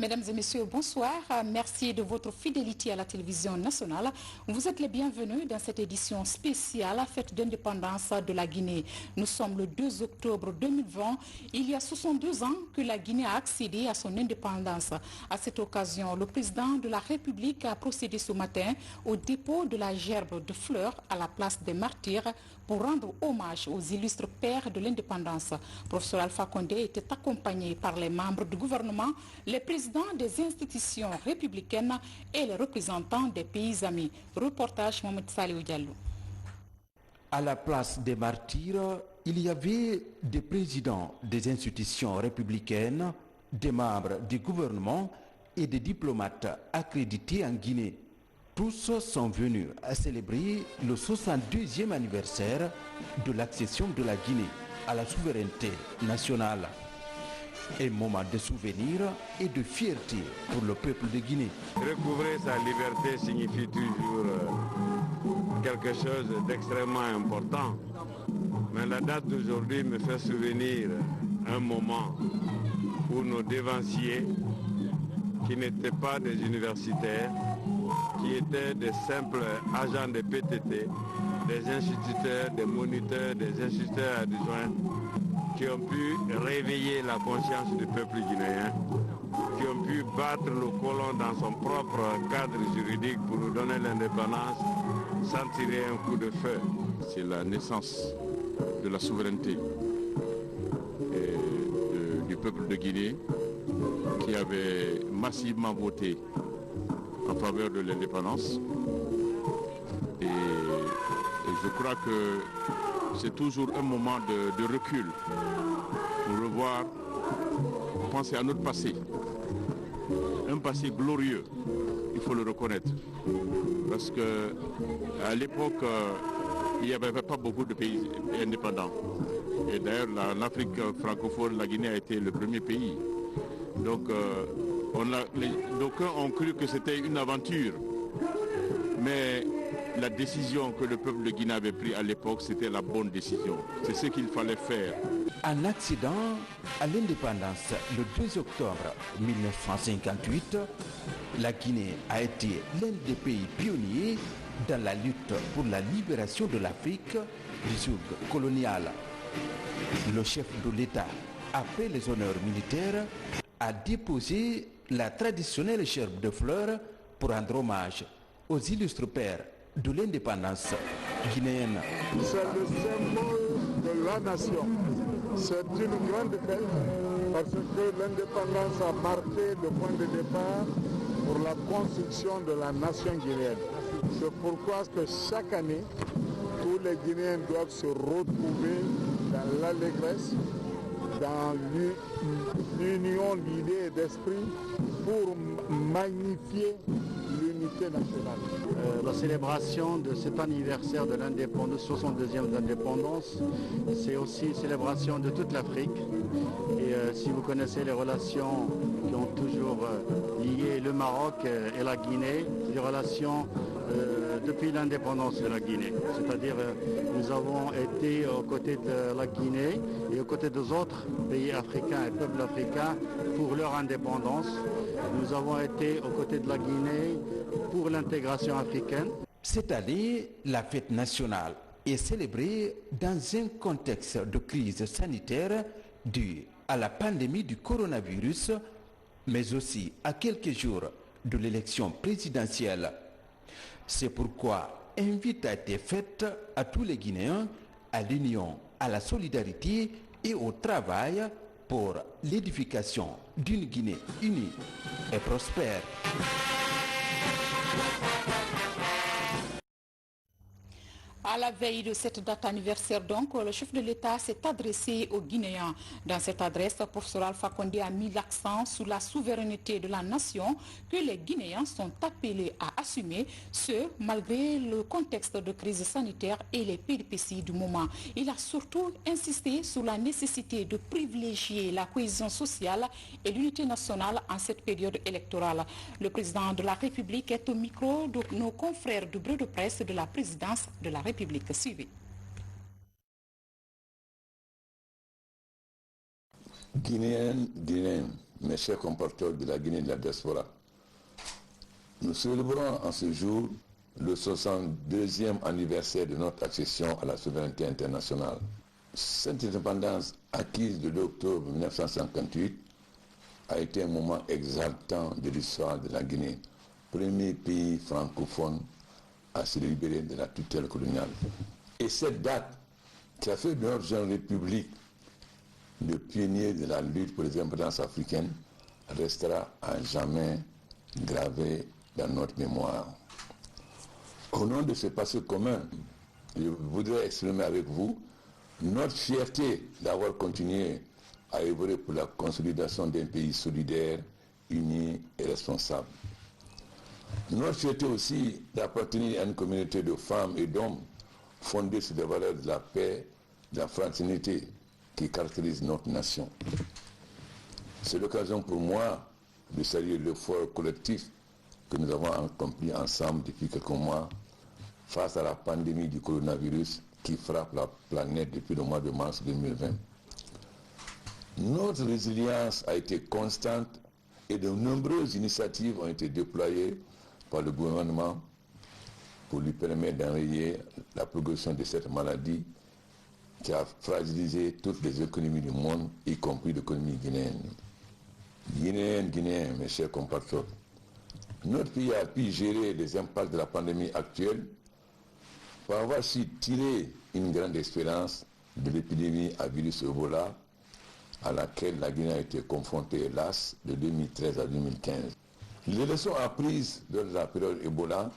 Mesdames et messieurs, bonsoir. Merci de votre fidélité à la télévision nationale. Vous êtes les bienvenus dans cette édition spéciale fête d'indépendance de la Guinée. Nous sommes le 2 octobre 2020. Il y a 62 ans que la Guinée a accédé à son indépendance. À cette occasion, le président de la République a procédé ce matin au dépôt de la gerbe de fleurs à la place des martyrs pour rendre hommage aux illustres pères de l'indépendance. Professeur Alpha Condé était accompagné par les membres du gouvernement, les présidents des institutions républicaines et les représentants des pays amis. Reportage Mohamed Salih Diallo. À la place des martyrs, il y avait des présidents des institutions républicaines, des membres du gouvernement et des diplomates accrédités en Guinée. Tous sont venus à célébrer le 62e anniversaire de l'accession de la Guinée à la souveraineté nationale. Un moment de souvenir et de fierté pour le peuple de Guinée. Recouvrer sa liberté signifie toujours quelque chose d'extrêmement important. Mais la date d'aujourd'hui me fait souvenir un moment où nos dévanciers, qui n'étaient pas des universitaires, qui étaient des simples agents de PTT, des instituteurs, des moniteurs, des instituteurs adjoints, qui ont pu réveiller la conscience du peuple guinéen, qui ont pu battre le colon dans son propre cadre juridique pour nous donner l'indépendance sans tirer un coup de feu. C'est la naissance de la souveraineté du peuple de Guinée qui avait massivement voté en faveur de l'indépendance. Et je crois que c'est toujours un moment de recul pour revoir, penser à notre passé. Un passé glorieux, il faut le reconnaître. Parce qu'à l'époque, il n'y avait pas beaucoup de pays indépendants. Et d'ailleurs, l'Afrique francophone, la Guinée a été le premier pays. Donc, d'aucuns ont cru que c'était une aventure. Mais la décision que le peuple de Guinée avait prise à l'époque, c'était la bonne décision. C'est ce qu'il fallait faire. En accédant à l'indépendance le 2 octobre 1958, la Guinée a été l'un des pays pionniers dans la lutte pour la libération de l'Afrique du joug colonial. Le chef de l'État, après les honneurs militaires, a déposé la traditionnelle gerbe de fleurs pour rendre hommage aux illustres pères de l'indépendance guinéenne. C'est le symbole de la nation. C'est une grande fête parce que l'indépendance a marqué le point de départ pour la construction de la nation guinéenne. C'est pourquoi que chaque année, tous les Guinéens doivent se retrouver dans l'allégresse, dans l'union d'idées et d'esprit pour magnifier l'unité nationale. La célébration de cet anniversaire de l'indépendance, 62e d'indépendance, c'est aussi une célébration de toute l'Afrique. Et si vous connaissez les relations qui ont toujours lié le Maroc et la Guinée, c'est des relations depuis l'indépendance de la Guinée. C'est-à-dire nous avons été aux côtés de la Guinée et aux côtés des autres pays africains et peuples africains pour leur indépendance. Nous avons été aux côtés de la Guinée pour l'intégration africaine. Cette année, la fête nationale est célébrée dans un contexte de crise sanitaire due à la pandémie du coronavirus, mais aussi à quelques jours de l'élection présidentielle. C'est pourquoi invite a été faite à tous les Guinéens à l'union, à la solidarité et au travail pour l'édification d'une Guinée unie et prospère. À la veille de cette date anniversaire, donc, le chef de l'État s'est adressé aux Guinéens. Dans cette adresse, le professeur Alpha Condé a mis l'accent sur la souveraineté de la nation que les Guinéens sont appelés à assumer, ce malgré le contexte de crise sanitaire et les péripéties du moment. Il a surtout insisté sur la nécessité de privilégier la cohésion sociale et l'unité nationale en cette période électorale. Le président de la République est au micro de nos confrères du bureau de presse de la présidence de la République. Suivez. Guinéens, mes chers compatriotes de la Guinée et de la diaspora, nous célébrons en ce jour le 62e anniversaire de notre accession à la souveraineté internationale. Cette indépendance acquise le 2 octobre 1958 a été un moment exaltant de l'histoire de la Guinée, premier pays francophone à se libérer de la tutelle coloniale. Et cette date qui a fait de notre jeune république le pionnier de la lutte pour les indépendances africaines restera à jamais gravé dans notre mémoire. Au nom de ce passé commun, je voudrais exprimer avec vous notre fierté d'avoir continué à œuvrer pour la consolidation d'un pays solidaire, uni et responsable. Notre fierté aussi d'appartenir à une communauté de femmes et d'hommes fondée sur les valeurs de la paix, de la fraternité qui caractérisent notre nation. C'est l'occasion pour moi de saluer l'effort collectif que nous avons accompli ensemble depuis quelques mois face à la pandémie du coronavirus qui frappe la planète depuis le mois de mars 2020. Notre résilience a été constante et de nombreuses initiatives ont été déployées par le gouvernement pour lui permettre d'enrayer la progression de cette maladie qui a fragilisé toutes les économies du monde, y compris l'économie guinéenne. Guinéens, mes chers compatriotes, notre pays a pu gérer les impacts de la pandémie actuelle pour avoir su tirer une grande expérience de l'épidémie à virus Ebola à laquelle la Guinée a été confrontée, hélas, de 2013 à 2015. Les leçons apprises lors de la période Ebola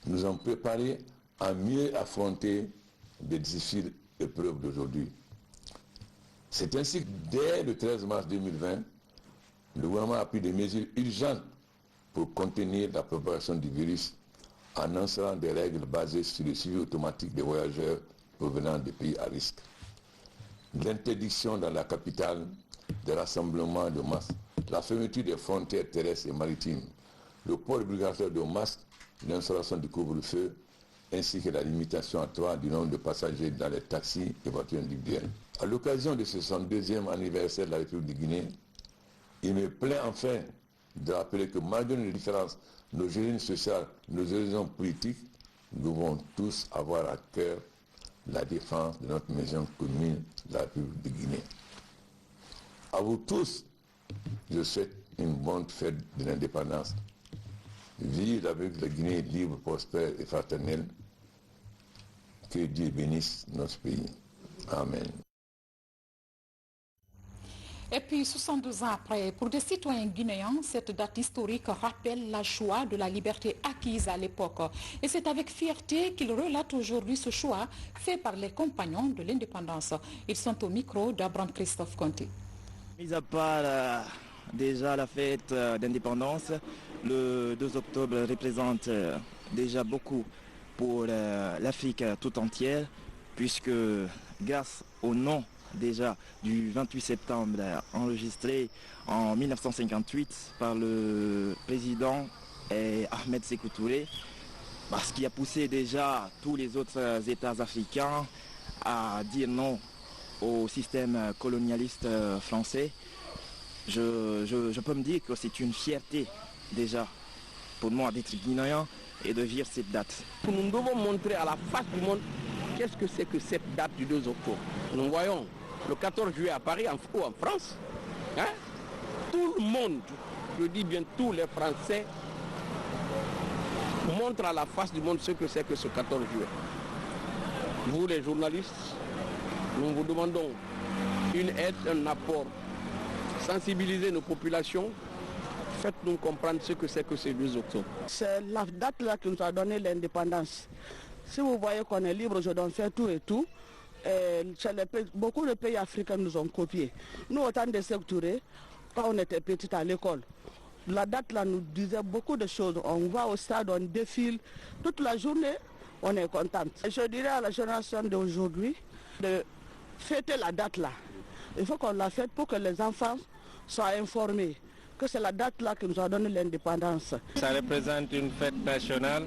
nous ont préparés à mieux affronter les difficiles épreuves d'aujourd'hui. C'est ainsi que dès le 13 mars 2020, le gouvernement a pris des mesures urgentes pour contenir la propagation du virus en instaurant des règles basées sur le suivi automatique des voyageurs provenant des pays à risque. L'interdiction dans la capitale des rassemblements de masse, la fermeture des frontières terrestres et maritimes, le port obligatoire de masques, l'instauration du couvre-feu, ainsi que la limitation à 3 du nombre de passagers dans les taxis et voitures individuelles. À l'occasion de ce 62e anniversaire de la République de Guinée, il me plaît enfin de rappeler que malgré nos différences, nos origines sociales, nos horizons politiques, nous devons tous avoir à cœur la défense de notre maison commune, la République de Guinée. À vous tous, je souhaite une bonne fête de l'indépendance. Vive la République de Guinée libre, prospère et fraternelle. Que Dieu bénisse notre pays. Amen. Et puis, 72 ans après, pour des citoyens guinéens, cette date historique rappelle la joie de la liberté acquise à l'époque. Et c'est avec fierté qu'ils relatent aujourd'hui ce choix fait par les compagnons de l'indépendance. Ils sont au micro d'Abraham Christophe Conti. Mis à part déjà la fête d'indépendance, le 2 octobre représente déjà beaucoup pour l'Afrique tout entière, puisque grâce au nom déjà du 28 septembre enregistré en 1958 par le président Ahmed Sékou Touré, ce qui a poussé déjà tous les autres États africains à dire non au système colonialiste français. Je peux me dire que c'est une fierté déjà pour moi d'être guinéen et de vivre cette date. Nous devons montrer à la face du monde qu'est-ce que c'est que cette date du 2 octobre. Nous voyons le 14 juillet à Paris ou en France. Tout le monde, je dis bien tous les Français, montrent à la face du monde ce que c'est que ce 14 juillet. Vous les journalistes, nous vous demandons une aide, un apport. Sensibiliser nos populations, faites-nous comprendre ce que c'est que ce 2 octobre. C'est la date là qui nous a donné l'indépendance. Si vous voyez qu'on est libre, je dois faire tout et tout. Beaucoup de pays africains nous ont copiés. Nous, autant de Sékou Touré, quand on était petits à l'école, la date là nous disait beaucoup de choses. On va au stade, on défile, toute la journée, on est content. Je dirais à la génération d'aujourd'hui de fêter la date là. Il faut qu'on la fête pour que les enfants soient informés que c'est la date là qui nous a donné l'indépendance. Ça représente une fête nationale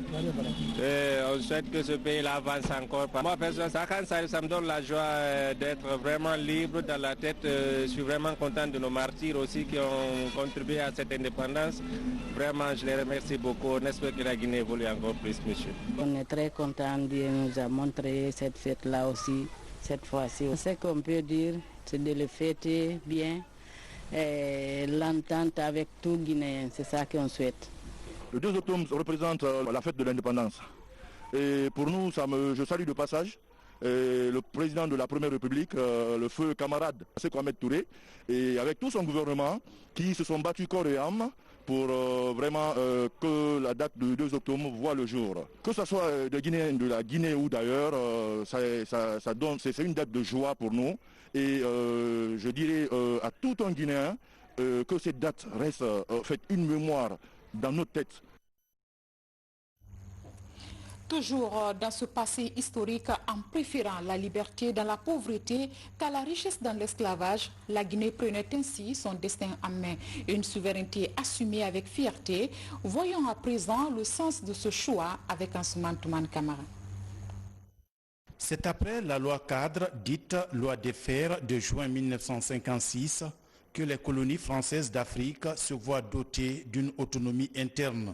et on souhaite que ce pays avance encore. Moi personnellement, ça me donne la joie d'être vraiment libre dans la tête. Je suis vraiment content de nos martyrs aussi qui ont contribué à cette indépendance. Vraiment, je les remercie beaucoup. On espère que la Guinée évolue encore plus, monsieur. On est très content, Dieu nous a montré cette fête-là aussi, cette fois-ci. Ce qu'on peut dire, c'est de le fêter bien. L'entente avec tout Guinéen, c'est ça qu'on souhaite. Le 2 octobre représente la fête de l'indépendance. Et pour nous, je salue de passage le président de la Première République, le feu camarade Sékou Ahmed Touré, et avec tout son gouvernement qui se sont battus corps et âme pour vraiment que la date du 2 octobre voit le jour. Que ce soit des Guinéens de la Guinée ou d'ailleurs, c'est une date de joie pour nous. Et je dirais à tout un Guinéen que cette date reste faite une mémoire dans notre tête. Toujours dans ce passé historique, en préférant la liberté dans la pauvreté qu'à la richesse dans l'esclavage, la Guinée prenait ainsi son destin en main. Une souveraineté assumée avec fierté. Voyons à présent le sens de ce choix avec Ansoumane Toumane Camara. C'est après la loi cadre, dite loi des fers de juin 1956, que les colonies françaises d'Afrique se voient dotées d'une autonomie interne.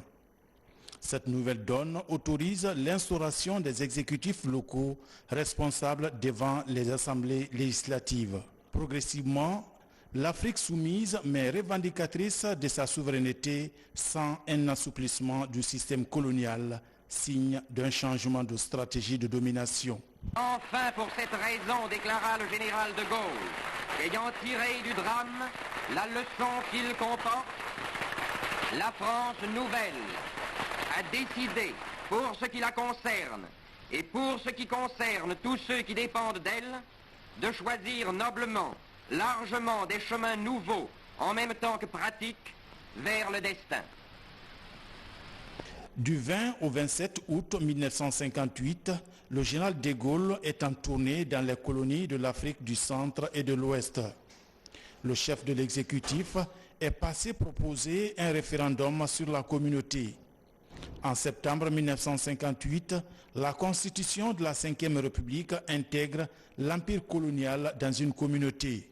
Cette nouvelle donne autorise l'instauration des exécutifs locaux responsables devant les assemblées législatives. Progressivement, l'Afrique soumise mais revendicatrice de sa souveraineté sans un assouplissement du système colonial, signe d'un changement de stratégie de domination. Enfin, pour cette raison, déclara le général de Gaulle, ayant tiré du drame la leçon qu'il comporte, la France nouvelle a décidé, pour ce qui la concerne et pour ce qui concerne tous ceux qui dépendent d'elle, de choisir noblement, largement des chemins nouveaux, en même temps que pratiques, vers le destin. Du 20 au 27 août 1958, le général de Gaulle est en tournée dans les colonies de l'Afrique du Centre et de l'Ouest. Le chef de l'exécutif est passé proposer un référendum sur la communauté. En septembre 1958, la constitution de la Ve République intègre l'empire colonial dans une communauté.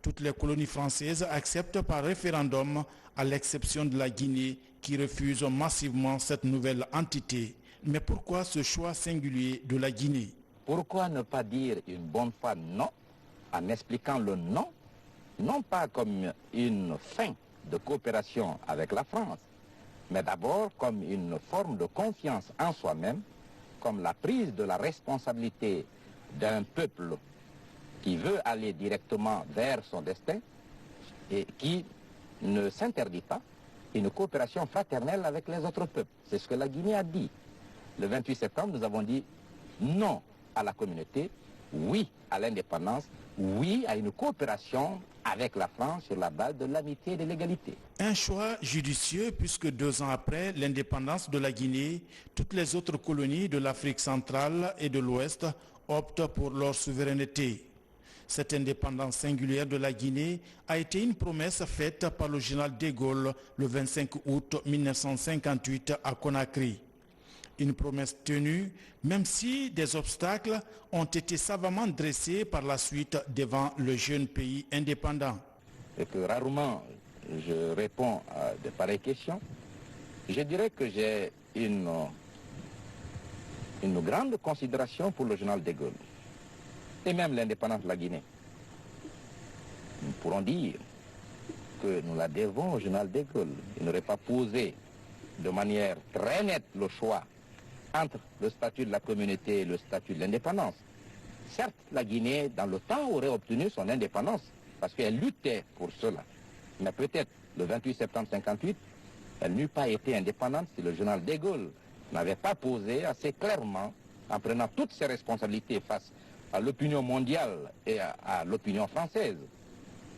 Toutes les colonies françaises acceptent par référendum, à l'exception de la Guinée, qui refuse massivement cette nouvelle entité. Mais pourquoi ce choix singulier de la Guinée? Pourquoi ne pas dire une bonne fois non, en expliquant le non, non pas comme une fin de coopération avec la France, mais d'abord comme une forme de confiance en soi-même, comme la prise de la responsabilité d'un peuple qui veut aller directement vers son destin et qui ne s'interdit pas une coopération fraternelle avec les autres peuples. C'est ce que la Guinée a dit. Le 28 septembre, nous avons dit non à la communauté, oui à l'indépendance, oui à une coopération avec la France sur la base de l'amitié et de l'égalité. Un choix judicieux puisque 2 ans après l'indépendance de la Guinée, toutes les autres colonies de l'Afrique centrale et de l'Ouest optent pour leur souveraineté. Cette indépendance singulière de la Guinée a été une promesse faite par le général de Gaulle le 25 août 1958 à Conakry. Une promesse tenue, même si des obstacles ont été savamment dressés par la suite devant le jeune pays indépendant. Et que rarement je réponds à de pareilles questions, je dirais que j'ai une grande considération pour le général de Gaulle et même l'indépendance de la Guinée. Nous pourrons dire que nous la devons au général de Gaulle. Il n'aurait pas posé de manière très nette le choix entre le statut de la communauté et le statut de l'indépendance. Certes, la Guinée, dans le temps, aurait obtenu son indépendance, parce qu'elle luttait pour cela. Mais peut-être, le 28 septembre 1958, elle n'eût pas été indépendante si le général de Gaulle n'avait pas posé assez clairement, en prenant toutes ses responsabilités face à l'opinion mondiale et à l'opinion française,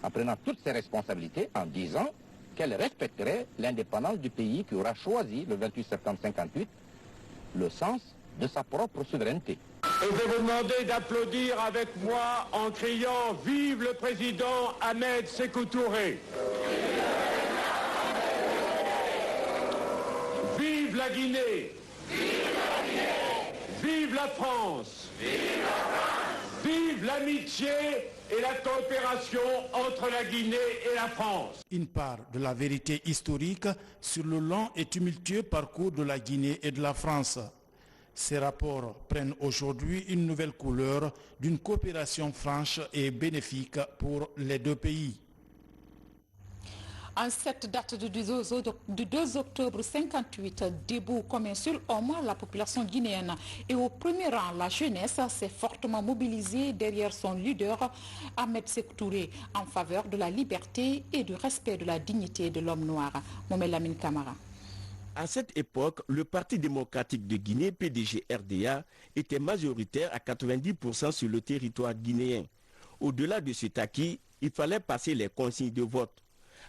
en prenant toutes ses responsabilités, en disant qu'elle respecterait l'indépendance du pays qui aura choisi, le 28 septembre 1958, le sens de sa propre souveraineté. Et je vais vous demander d'applaudir avec moi en criant « Vive le président Ahmed Sékou Touré !» Vive la Guinée! Vive la Guinée! Vive la France! Vive la France! Vive l'amitié et la coopération entre la Guinée et la France. Une part de la vérité historique sur le long et tumultueux parcours de la Guinée et de la France. Ces rapports prennent aujourd'hui une nouvelle couleur d'une coopération franche et bénéfique pour les deux pays. En cette date du 2 octobre 58, debout comme un seul homme, la population guinéenne et au premier rang la jeunesse s'est fortement mobilisée derrière son leader Ahmed Sékou Touré en faveur de la liberté et du respect de la dignité de l'homme noir. Mohamed Lamine Camara. À cette époque, le Parti démocratique de Guinée, PDG-RDA, était majoritaire à 90% sur le territoire guinéen. Au-delà de cet acquis, il fallait passer les consignes de vote.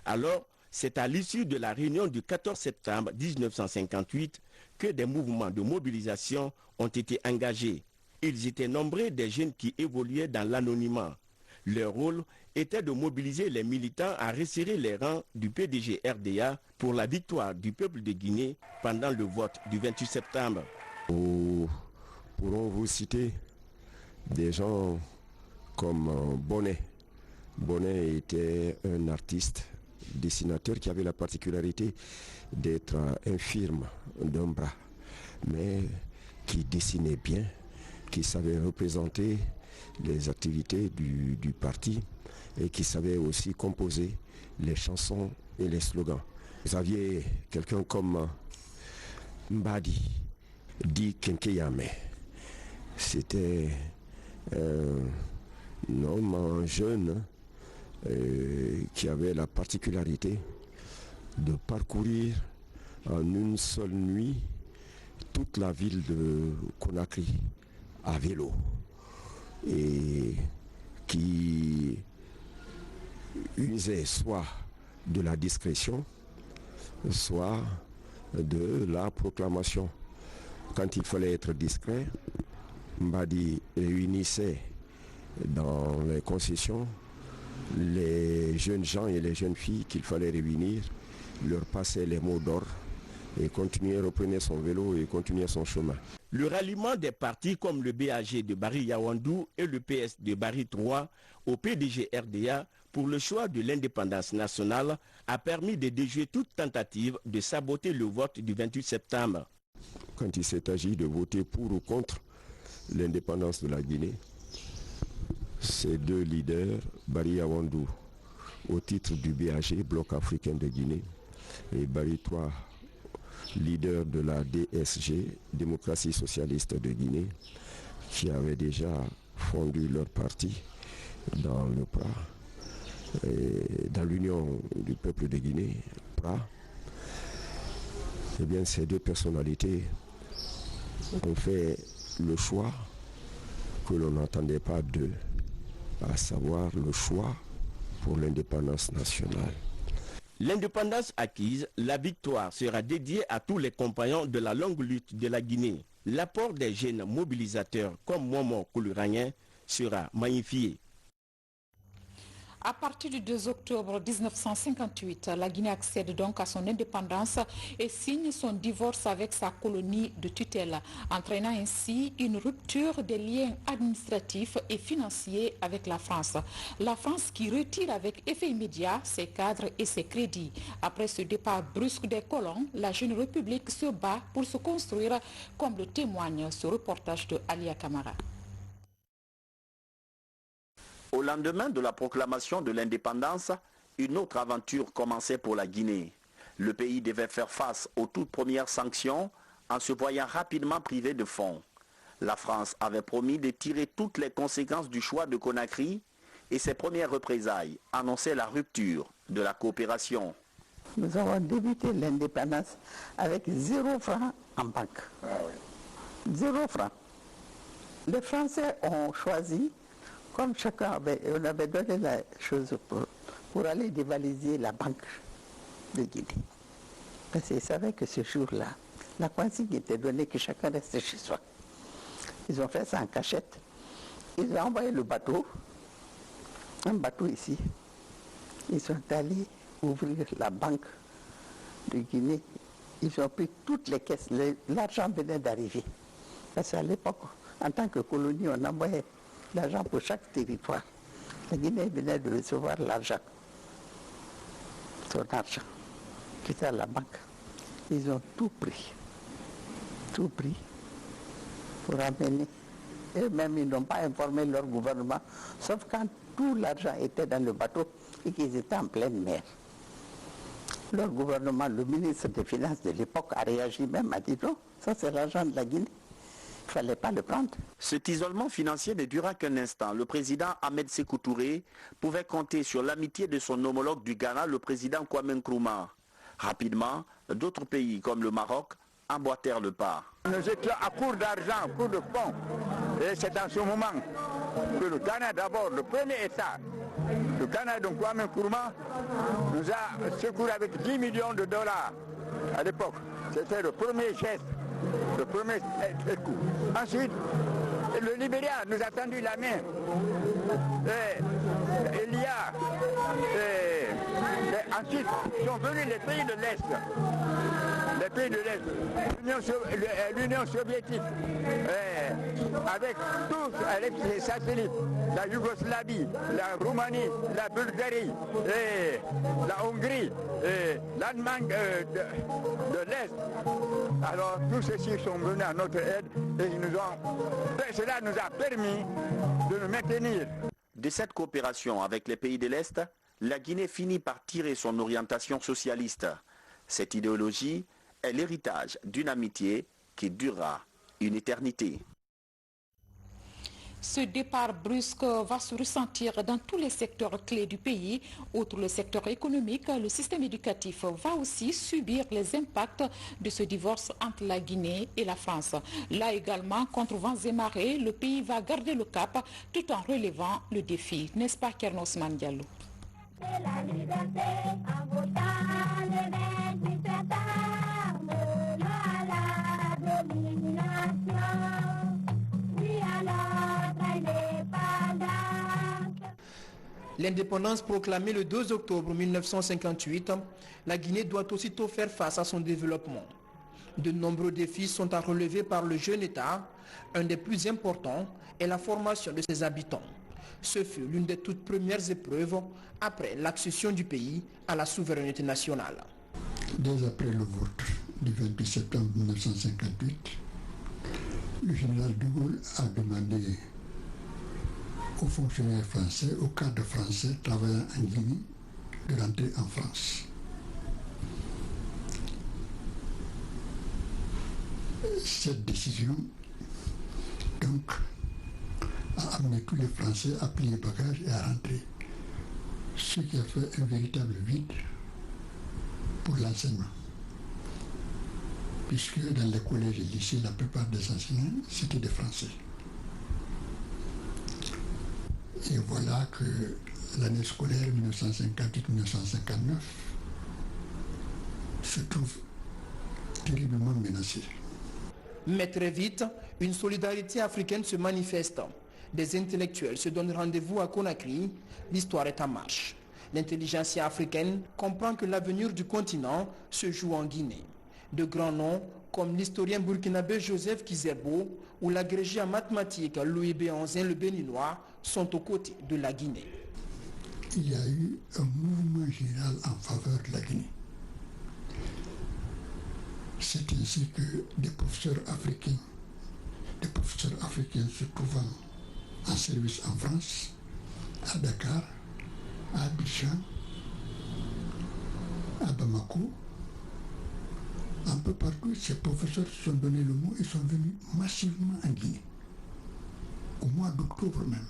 Alors, c'est à l'issue de la réunion du 14 septembre 1958 que des mouvements de mobilisation ont été engagés. Ils étaient nombreux des jeunes qui évoluaient dans l'anonymat. Leur rôle était de mobiliser les militants à resserrer les rangs du PDG-RDA pour la victoire du peuple de Guinée pendant le vote du 28 septembre. Nous pourrons vous citer des gens comme Bonnet. Bonnet était un artiste, dessinateur qui avait la particularité d'être infirme d'un bras, mais qui dessinait bien, qui savait représenter les activités du parti et qui savait aussi composer les chansons et les slogans. Vous aviez quelqu'un comme Mbadi, dit Kenkeyame. C'était un homme jeune qui avait la particularité de parcourir en une seule nuit toute la ville de Conakry à vélo et qui usait soit de la discrétion, soit de la proclamation. Quand il fallait être discret, Mbadi réunissait dans les concessions les jeunes gens et les jeunes filles qu'il fallait réunir, leur passait les mots d'ordre et continuait, reprenait son vélo et continuait son chemin. Le ralliement des partis comme le BAG de Barry Yawandou et le PS de Barry 3 au PDG-RDA pour le choix de l'indépendance nationale a permis de déjouer toute tentative de saboter le vote du 28 septembre. Quand il s'est agi de voter pour ou contre l'indépendance de la Guinée, ces deux leaders, Barry Yawandou au titre du BAG, Bloc africain de Guinée, et Barry 3, leader de la DSG, Démocratie socialiste de Guinée, qui avait déjà fondu leur parti dans le PRA, et dans l'Union du peuple de Guinée, PRA. Eh bien, ces deux personnalités ont fait le choix que l'on n'entendait pas d'eux, à savoir le choix pour l'indépendance nationale. L'indépendance acquise, la victoire sera dédiée à tous les compagnons de la longue lutte de la Guinée. L'apport des jeunes mobilisateurs comme Momo Kouluragnen sera magnifié. À partir du 2 octobre 1958, la Guinée accède donc à son indépendance et signe son divorce avec sa colonie de tutelle, entraînant ainsi une rupture des liens administratifs et financiers avec la France. La France qui retire avec effet immédiat ses cadres et ses crédits. Après ce départ brusque des colons, la jeune République se bat pour se construire, comme le témoigne ce reportage de Alia Camara. Au lendemain de la proclamation de l'indépendance, une autre aventure commençait pour la Guinée. Le pays devait faire face aux toutes premières sanctions en se voyant rapidement privé de fonds. La France avait promis de tirer toutes les conséquences du choix de Conakry et ses premières représailles annonçaient la rupture de la coopération. Nous avons débuté l'indépendance avec 0 franc en banque. 0 franc. Les Français ont choisi, comme chacun avait, on avait donné la chose pour aller dévaliser la banque de Guinée. Parce qu'ils savaient que ce jour-là, la consigne était donnée que chacun restait chez soi. Ils ont fait ça en cachette. Ils ont envoyé le bateau, un bateau ici. Ils sont allés ouvrir la banque de Guinée Ils ont pris toutes les caisses, l'argent venait d'arriver. Parce qu'à l'époque, en tant que colonie, on envoyait l'argent pour chaque territoire. La Guinée venait de recevoir l'argent, son argent, qui était à la banque. Ils ont tout pris pour amener. Eux-mêmes, ils n'ont pas informé leur gouvernement, sauf quand tout l'argent était dans le bateau et qu'ils étaient en pleine mer. Leur gouvernement, le ministre des Finances de l'époque a réagi même, a dit non, ça c'est l'argent de la Guinée. Il ne fallait pas le prendre. Cet isolement financier ne dura qu'un instant. Le président Ahmed Sékou Touré pouvait compter sur l'amitié de son homologue du Ghana, le président Kwame Nkrumah. Rapidement, d'autres pays comme le Maroc emboîtèrent le pas. Nous étions à court d'argent, à court de fonds. Et c'est dans ce moment que le Ghana, d'abord, le premier État, le Ghana de Kwame Nkrumah, nous a secouru avec 10 millions de dollars à l'époque. C'était le premier geste, le premier coup. Ensuite, le Libéria nous a tendu la main. Et il y a... ensuite, sont venus les pays de l'Est. Les pays de l'Est, l'Union soviétique, avec tous avec les satellites, la Yougoslavie, la Roumanie, la Bulgarie, la Hongrie, l'Allemagne de l'Est. Alors tous ceux-ci sont venus à notre aide et cela nous a permis de nous maintenir. De cette coopération avec les pays de l'Est, la Guinée finit par tirer son orientation socialiste. Cette idéologie est l'héritage d'une amitié qui durera une éternité. Ce départ brusque va se ressentir dans tous les secteurs clés du pays. Outre le secteur économique, le système éducatif va aussi subir les impacts de ce divorce entre la Guinée et la France. Là également, contre vents et marées, le pays va garder le cap tout en relevant le défi. N'est-ce pas, Kernos Mandialou? L'indépendance proclamée le 2 octobre 1958, la Guinée doit aussitôt faire face à son développement. De nombreux défis sont à relever par le jeune État. Un des plus importants est la formation de ses habitants. Ce fut l'une des toutes premières épreuves après l'accession du pays à la souveraineté nationale. Dès après le vote du 28 septembre 1958, le général de Gaulle a demandé aux fonctionnaires français, aux cadres français travaillant en Guinée, de rentrer en France. Cette décision, donc, a amené tous les Français à plier bagages et à rentrer. Ce qui a fait un véritable vide pour l'enseignement. Puisque dans les collèges et lycées, la plupart des enseignants, c'était des Français. Et voilà que l'année scolaire 1958-1959 se trouve terriblement menacée. Mais très vite, une solidarité africaine se manifeste. Des intellectuels se donnent rendez-vous à Conakry. L'histoire est en marche. L'intelligentsia africaine comprend que l'avenir du continent se joue en Guinée. De grands noms comme l'historien burkinabé Joseph Kizerbo ou l'agrégé en mathématiques Louis Béhanzin le Béninois sont aux côtés de la Guinée. Il y a eu un mouvement général en faveur de la Guinée. C'est ainsi que des professeurs africains se trouvant en service en France, à Dakar, à Abidjan, à Bamako, un peu partout, ces professeurs se sont donné le mot et sont venus massivement en Guinée. Au mois d'octobre même,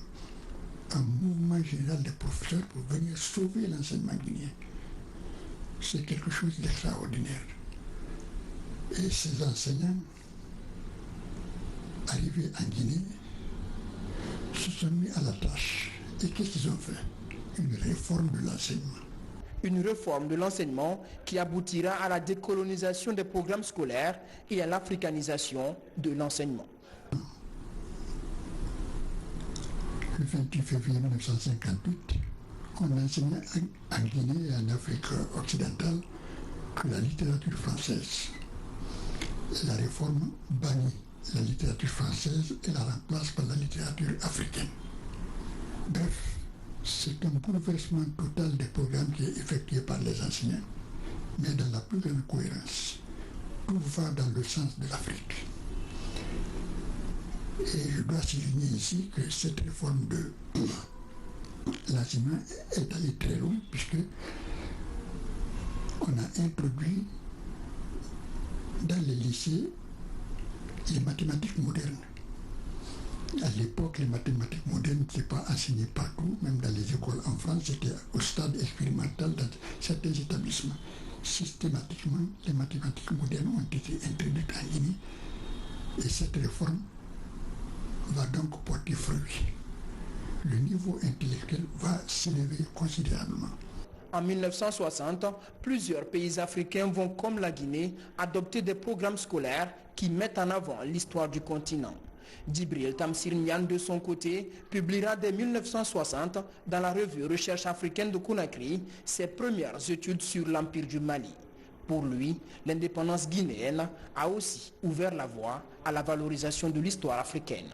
un mouvement général des professeurs pour venir sauver l'enseignement guinéen. C'est quelque chose d'extraordinaire. Et ces enseignants, arrivés en Guinée, se sont mis à la tâche. Et qu'est-ce qu'ils ont fait? Une réforme de l'enseignement. Une réforme de l'enseignement qui aboutira à la décolonisation des programmes scolaires et à l'africanisation de l'enseignement. Le 28 février 1958, on enseignait en Guinée et en Afrique occidentale que la littérature française la réforme bannit la littérature française et la remplace par la littérature africaine. Bref, c'est un bouleversement total des programmes qui est effectué par les enseignants, mais dans la plus grande cohérence. Tout va dans le sens de l'Afrique. Et je dois souligner ici que cette réforme de l'enseignement est allée très loin, puisque on a introduit dans les lycées les mathématiques modernes. À l'époque, les mathématiques modernes n'étaient pas enseignées partout, même dans les écoles en France, c'était au stade expérimental dans certains établissements. Systématiquement, les mathématiques modernes ont été introduites en Guinée et cette réforme va donc porter fruit. Le niveau intellectuel va s'élever considérablement. En 1960, plusieurs pays africains vont, comme la Guinée, adopter des programmes scolaires qui mettent en avant l'histoire du continent. Djibril Tamsir Niane, de son côté, publiera dès 1960 dans la revue Recherche africaine de Conakry ses premières études sur l'Empire du Mali. Pour lui, l'indépendance guinéenne a aussi ouvert la voie à la valorisation de l'histoire africaine.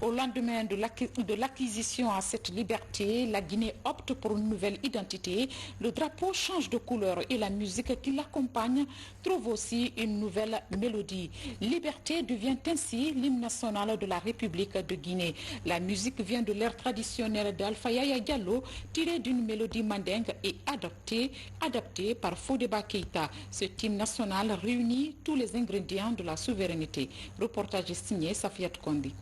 Au lendemain de l'acquisition à cette liberté, la Guinée opte pour une nouvelle identité. Le drapeau change de couleur et la musique qui l'accompagne trouve aussi une nouvelle mélodie. Liberté devient ainsi l'hymne national de la République de Guinée. La musique vient de l'ère traditionnelle d'Alpha Yaya Diallo, tirée d'une mélodie mandingue et adaptée par Fodeba Keïta. Ce hymne national réunit tous les ingrédients de la souveraineté. Reportage signé Safiat Kondi.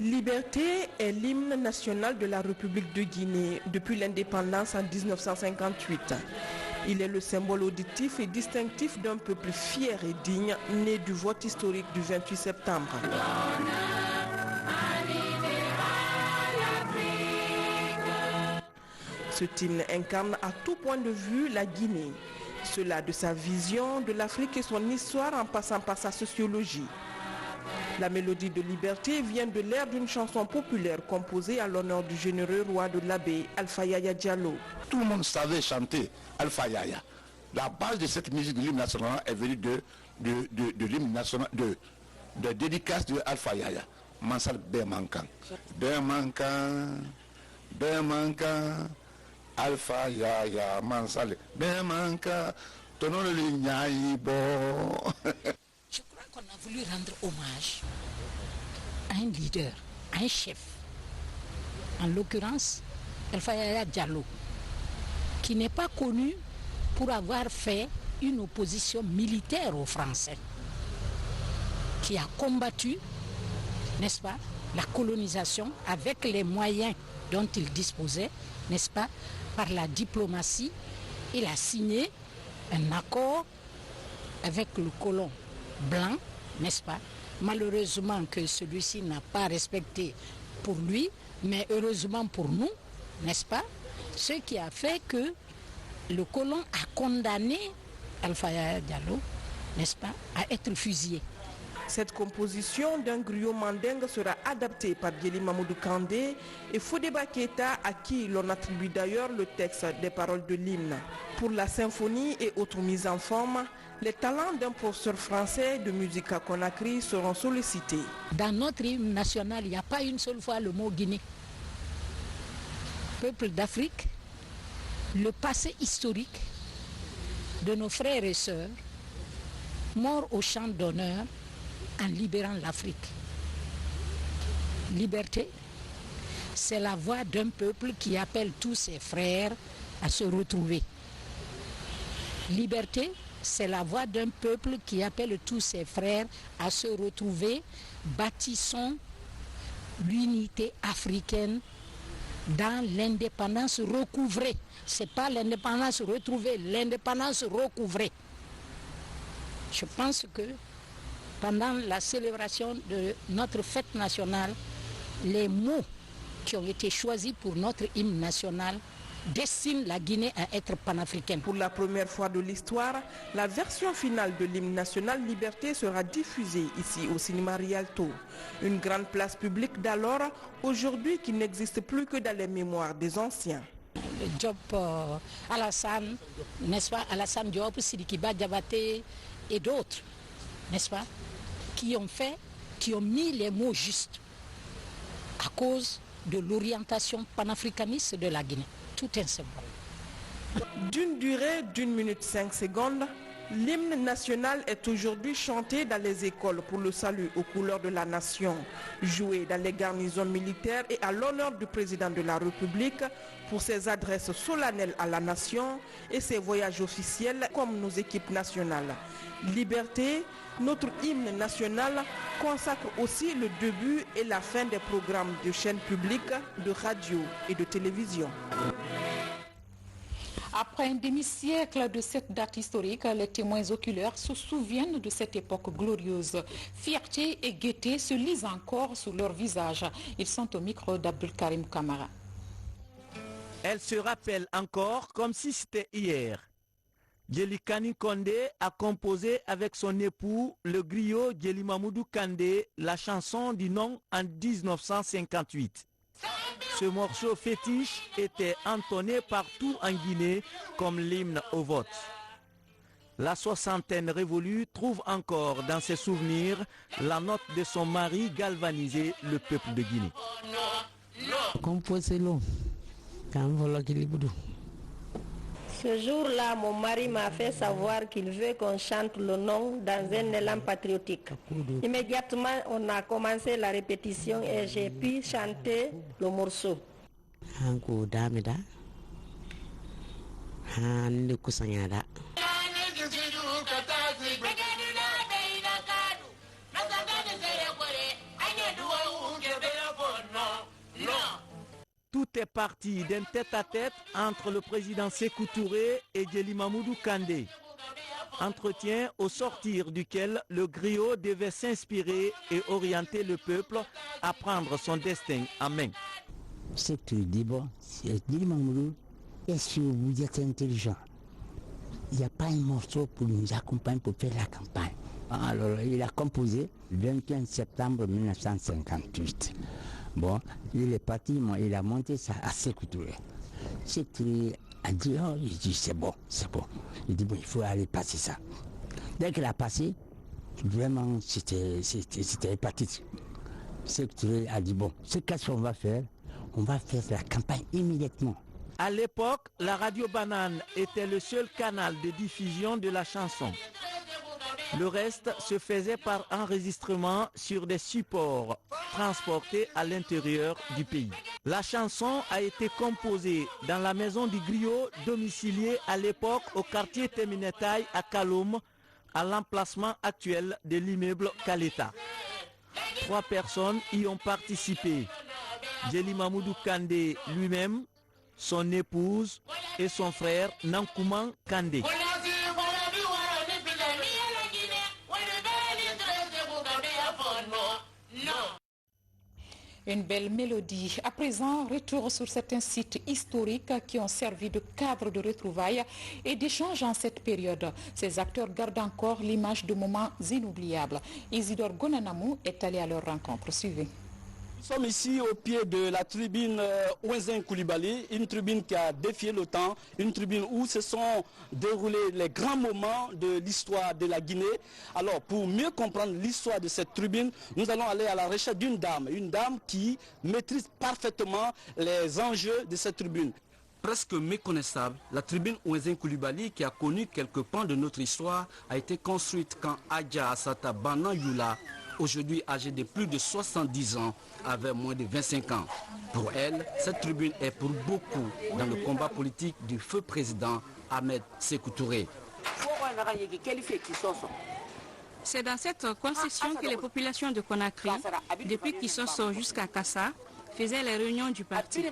Liberté est l'hymne national de la République de Guinée depuis l'indépendance en 1958. Il est le symbole auditif et distinctif d'un peuple fier et digne, né du vote historique du 28 septembre. Ce hymne incarne à tout point de vue la Guinée. Cela de sa vision de l'Afrique et son histoire en passant par sa sociologie. La mélodie de Liberté vient de l'air d'une chanson populaire composée à l'honneur du généreux roi de l'Abbé, Alpha Yaya Diallo. Tout le monde savait chanter Alpha Yaya. La base de cette musique de l'hymne national est venue de l'hymne national, de dédicace de Alpha Yaya. Mansal Bemankan. Bemankan. Alpha Yaya Mansal Bemanka Tonon Lignaïbo. Je crois qu'on a voulu rendre hommage à un leader, à un chef, en l'occurrence Alpha Yaya Diallo, qui n'est pas connu pour avoir fait une opposition militaire aux Français, qui a combattu, n'est-ce pas, la colonisation avec les moyens dont il disposait, n'est-ce pas, par la diplomatie. Il a signé un accord avec le colon blanc, n'est-ce pas? Malheureusement que celui-ci n'a pas respecté pour lui, mais heureusement pour nous, n'est-ce pas? Ce qui a fait que le colon a condamné Alpha Yaya Diallo, n'est-ce pas, à être fusillé. Cette composition d'un griot mandingue sera adaptée par Djeli Mamoudou Kandé et Fodeba Keïta, à qui l'on attribue d'ailleurs le texte des paroles de l'hymne. Pour la symphonie et autres mises en forme, les talents d'un professeur français de musique à Conakry seront sollicités. Dans notre hymne national, il n'y a pas une seule fois le mot Guinée. Peuple d'Afrique, le passé historique de nos frères et sœurs, morts au champ d'honneur, en libérant l'Afrique. Liberté, c'est la voix d'un peuple qui appelle tous ses frères à se retrouver. Liberté, c'est la voix d'un peuple qui appelle tous ses frères à se retrouver. Bâtissons l'unité africaine dans l'indépendance recouvrée. Ce n'est pas l'indépendance retrouvée, l'indépendance recouvrée. Je pense que pendant la célébration de notre fête nationale, les mots qui ont été choisis pour notre hymne national destine la Guinée à être panafricaine. Pour la première fois de l'histoire, la version finale de l'hymne national Liberté sera diffusée ici au cinéma Rialto. Une grande place publique d'alors, aujourd'hui qui n'existe plus que dans les mémoires des anciens. Diop Alassane, n'est-ce pas, Alassane Diop, Sidiki Diabaté et d'autres, n'est-ce pas, qui ont mis les mots justes à cause de l'orientation panafricaniste de la Guinée. Tout un symbole. D'une durée d'1 minute 5 secondes, l'hymne national est aujourd'hui chanté dans les écoles pour le salut aux couleurs de la nation, joué dans les garnisons militaires et à l'honneur du président de la République pour ses adresses solennelles à la nation et ses voyages officiels comme nos équipes nationales. Liberté, notre hymne national, consacre aussi le début et la fin des programmes de chaînes publiques, de radio et de télévision. Après un demi-siècle de cette date historique, les témoins oculaires se souviennent de cette époque glorieuse. Fierté et gaieté se lisent encore sur leurs visages. Ils sont au micro d'Abdul Karim Kamara. Elle se rappelle encore comme si c'était hier. Djelikani Kondé a composé avec son époux, le griot Djeli Mamoudou Kandé, la chanson du nom en 1958. Ce morceau fétiche était entonné partout en Guinée comme l'hymne au vote. La soixantaine révolue trouve encore dans ses souvenirs la note de son mari galvaniser le peuple de Guinée. Ce jour-là, mon mari m'a fait savoir qu'il veut qu'on chante le nom dans un élan patriotique. Immédiatement, on a commencé la répétition et j'ai pu chanter le morceau. Tout est parti d'un tête-à-tête entre le président Sékou Touré et Djeli Mamoudou Kandé. Entretien au sortir duquel le griot devait s'inspirer et orienter le peuple à prendre son destin en main. C'est tout d'abord, Djeli Mamoudou, est-ce que vous êtes intelligent? Il n'y a pas un morceau pour nous accompagner pour faire la campagne. Alors, il a composé le 21 septembre 1958. Bon, il est parti, il a monté ça à Sékou Touré. Sékou Touré a dit, oh, il dit, c'est bon, c'est bon. Il dit, bon, il faut aller passer ça. Dès qu'il a passé, vraiment, c'était parti. Sékou Touré a dit, bon, qu'est-ce qu'on va faire? On va faire la campagne immédiatement. À l'époque, la radio Banane était le seul canal de diffusion de la chanson. Le reste se faisait par enregistrement sur des supports transportés à l'intérieur du pays. La chanson a été composée dans la maison du griot domicilié à l'époque au quartier Teminetaï à Kaloum, à l'emplacement actuel de l'immeuble Kaleta. 3 personnes y ont participé. Djeli Mamoudou Kandé lui-même, son épouse et son frère Nankouman Kandé. Une belle mélodie. À présent, retour sur certains sites historiques qui ont servi de cadre de retrouvailles et d'échanges en cette période. Ces acteurs gardent encore l'image de moments inoubliables. Isidore Gonanamou est allé à leur rencontre. Suivez. Nous sommes ici au pied de la tribune Ouenzen Koulibaly, une tribune qui a défié le temps, une tribune où se sont déroulés les grands moments de l'histoire de la Guinée. Alors, pour mieux comprendre l'histoire de cette tribune, nous allons aller à la recherche d'une dame qui maîtrise parfaitement les enjeux de cette tribune. Presque méconnaissable, la tribune Ouenzen Koulibaly, qui a connu quelques pans de notre histoire, a été construite quand Adja Assata Banan Youla, aujourd'hui âgée de plus de 70 ans, avait moins de 25 ans. Pour elle, cette tribune est pour beaucoup dans le combat politique du feu président Ahmed Sékou Touré. C'est dans cette concession que les populations de Conakry, depuis Kissoso jusqu'à Kassa, faisaient les réunions du parti.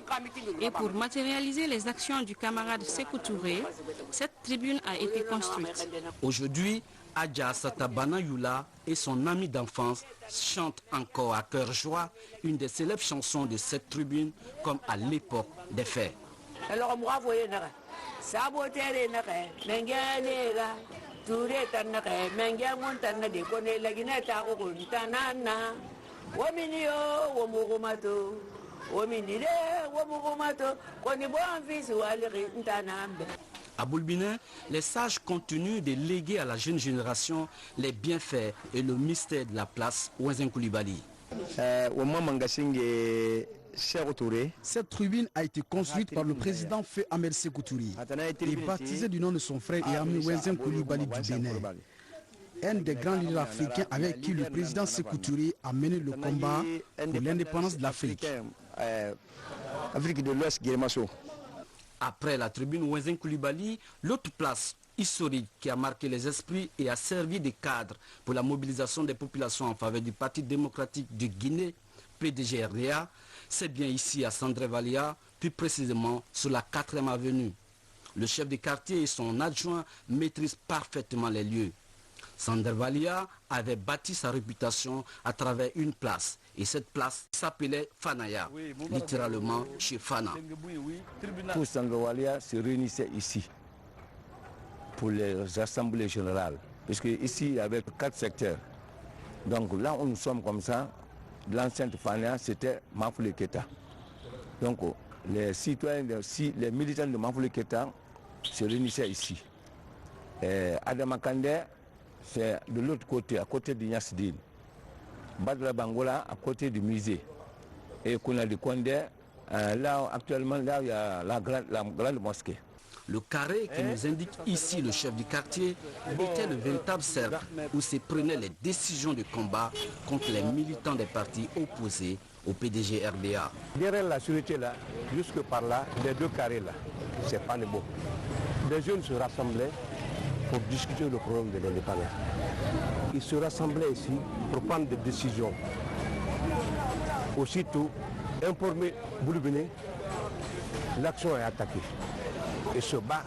Et pour matérialiser les actions du camarade Sékou Touré, cette tribune a été construite. Aujourd'hui, Adja Assata Banan Youla et son ami d'enfance chantent encore à cœur joie une des célèbres chansons de cette tribune comme à l'époque des faits. Alors bravo yenaka. Saboter yenaka. Mengenega. Touré tanaka. Mengengon tanaka de kone la Guinée ta ko tanana. Wominio womurumato. Wominide womurumato. Koni bo envie waleri ntanambe. À Boulbinin, les sages continuent de léguer à la jeune génération les bienfaits et le mystère de la place Wenzen Coulibaly. Cette tribune a été construite par le président Feu Ahmed Sékou Touré et baptisée du nom de son frère et ami Wenzen Coulibaly du Bénin. Un des grands leaders africains avec qui le président Sékou Touré a mené le combat pour l'indépendance de l'Afrique. Afrique de l'Ouest, Après la tribune Wenzen Coulibaly, l'autre place historique qui a marqué les esprits et a servi de cadre pour la mobilisation des populations en faveur du Parti démocratique de Guinée, PDG-RDA, c'est bien ici à Sandrevalia, plus précisément sur la 4e avenue. Le chef de quartier et son adjoint maîtrisent parfaitement les lieux. Sandrevalia avait bâti sa réputation à travers une place. Et cette place s'appelait Fanaya, littéralement chez Fana. Tout Sandrevalia se réunissait ici pour les assemblées générales. Parce que ici, il y avait 4 secteurs. Donc là où nous sommes comme ça, l'enceinte Fanaya, c'était Mafoulé Keta. Donc les citoyens, les militants de Mafoulé Keta se réunissaient ici. Adama Kandé, c'est de l'autre côté, à côté de Nyassidine. Badra Bangola, à côté du musée. Et Kouna de Kondé, là actuellement, là il y a la grande mosquée. Le carré qui nous indique ici le chef du quartier était le véritable cercle où se prenaient les décisions de combat contre les militants des partis opposés au PDG-RDA. Derrière la sûreté là, jusque par là, les 2 carrés là, c'est pas le mot. Les jeunes se rassemblaient pour discuter le problème de l'indépendance. Ils se rassemblaient ici pour prendre des décisions. Aussitôt, informer Boulbinin, l'action est attaquée. Et se bat,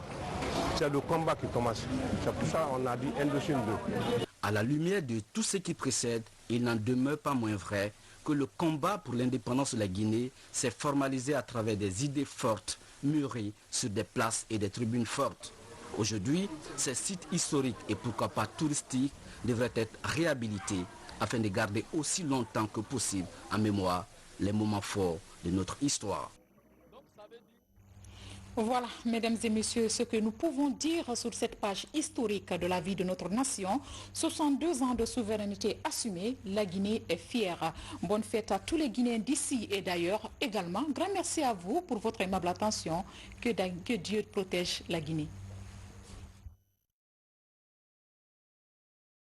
c'est le combat qui commence. C'est pour ça qu'on a dit Indochine 2. À la lumière de tout ce qui précède, il n'en demeure pas moins vrai que le combat pour l'indépendance de la Guinée s'est formalisé à travers des idées fortes, mûries sur des places et des tribunes fortes. Aujourd'hui, ces sites historiques et pourquoi pas touristiques devraient être réhabilités afin de garder aussi longtemps que possible en mémoire les moments forts de notre histoire. Voilà, mesdames et messieurs, ce que nous pouvons dire sur cette page historique de la vie de notre nation. 62 ans de souveraineté assumée, la Guinée est fière. Bonne fête à tous les Guinéens d'ici et d'ailleurs également. Grand merci à vous pour votre aimable attention. Que Dieu protège la Guinée.